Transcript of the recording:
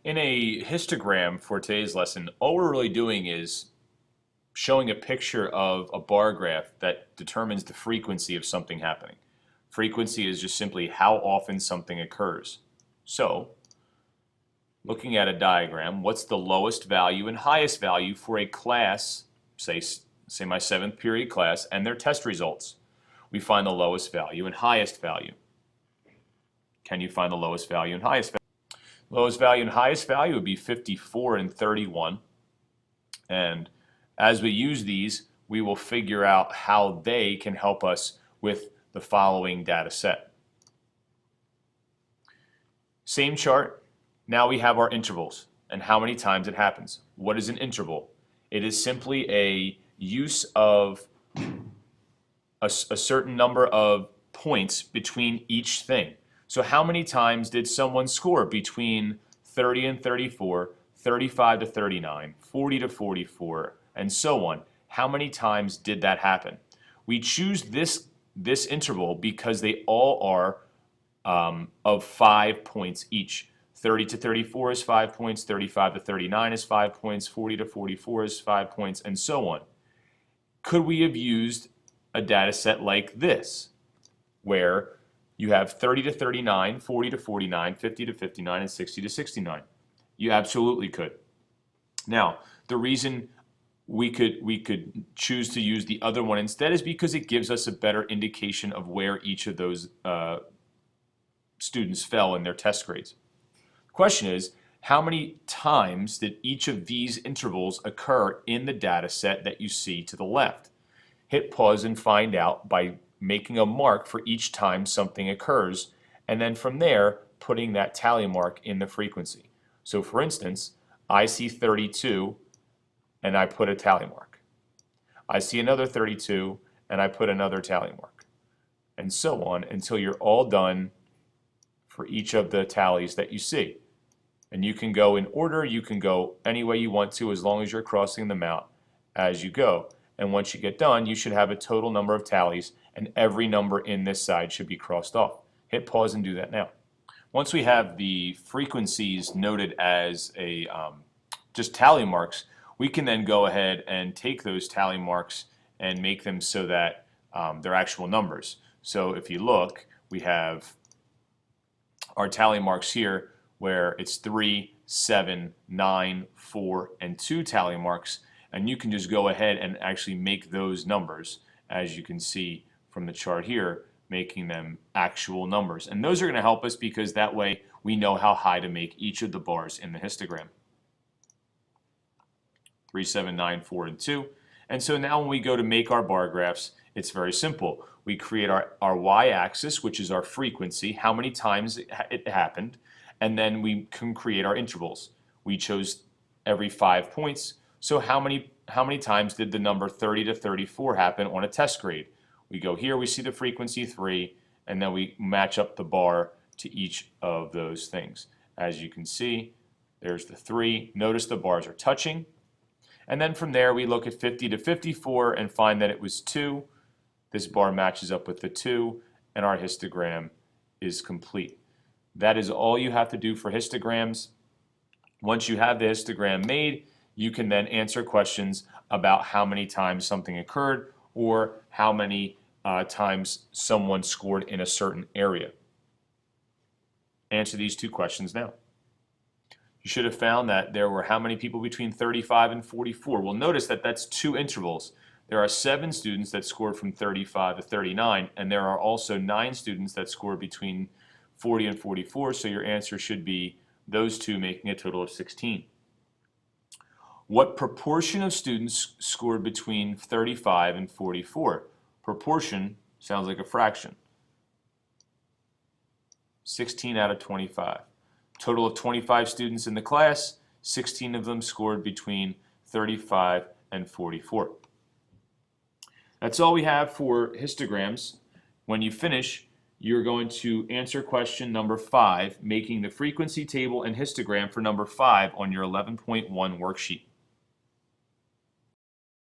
In a histogram for today's lesson, all we're really doing is showing a picture of a bar graph that determines the frequency of something happening. Frequency is just simply how often something occurs. So, looking at a diagram, what's the lowest value and highest value for a class, say my 7th period class, and their test results? We find the lowest value and highest value. Can you find the lowest value and highest value? Lowest value and highest value would be 54 and 31. And as we use these, we will figure out how they can help us with the following data set. Same chart. Now we have our intervals and how many times it happens. What is an interval? It is simply a use of a certain number of points between each thing. So how many times did someone score between 30 and 34, 35 to 39, 40 to 44, and so on? How many times did that happen? We choose this interval because they all are of 5 points each. 30 to 34 is 5 points, 35 to 39 is 5 points, 40 to 44 is 5 points, and so on. Could we have used a data set like this, where you have 30 to 39, 40 to 49, 50 to 59, and 60 to 69? You absolutely could. Now, the reason we could choose to use the other one instead is because it gives us a better indication of where each of those students fell in their test grades. The question is, how many times did each of these intervals occur in the data set that you see to the left? Hit pause and find out by making a mark for each time something occurs, and then from there putting that tally mark in the frequency. So for instance, I see 32 and I put a tally mark. I see another 32 and I put another tally mark, and so on until you're all done for each of the tallies that you see. And you can go in order, you can go any way you want to as long as you're crossing them out as you go. And once you get done, you should have a total number of tallies, and every number in this side should be crossed off. Hit pause and do that now. Once we have the frequencies noted as just tally marks, we can then go ahead and take those tally marks and make them so that they're actual numbers. So if you look, we have our tally marks here where it's 3, 7, 9, 4, and 2 tally marks. And you can just go ahead and actually make those numbers, as you can see from the chart here, making them actual numbers. And those are going to help us because that way we know how high to make each of the bars in the histogram. 3, 7, 9, 4, and 2. And so now when we go to make our bar graphs, it's very simple. We create our y-axis, which is our frequency, how many times it happened, and then we can create our intervals. We chose every 5 points. So how many times did the number 30 to 34 happen on a test grade? We go here, we see the frequency 3, and then we match up the bar to each of those things. As you can see, there's the 3. Notice the bars are touching. And then from there, we look at 50 to 54 and find that it was 2. This bar matches up with the 2, and our histogram is complete. That is all you have to do for histograms. Once you have the histogram made, you can then answer questions about how many times something occurred or how many times someone scored in a certain area. Answer these 2 questions now. You should have found that there were how many people between 35 and 44? Well, notice that that's 2 intervals. There are 7 students that scored from 35 to 39, and there are also 9 students that scored between 40 and 44, so your answer should be those 2, making a total of 16. What proportion of students scored between 35 and 44? Proportion sounds like a fraction. 16 out of 25. Total of 25 students in the class, 16 of them scored between 35 and 44. That's all we have for histograms. When you finish, you're going to answer question number 5, making the frequency table and histogram for number 5 on your 11.1 worksheet.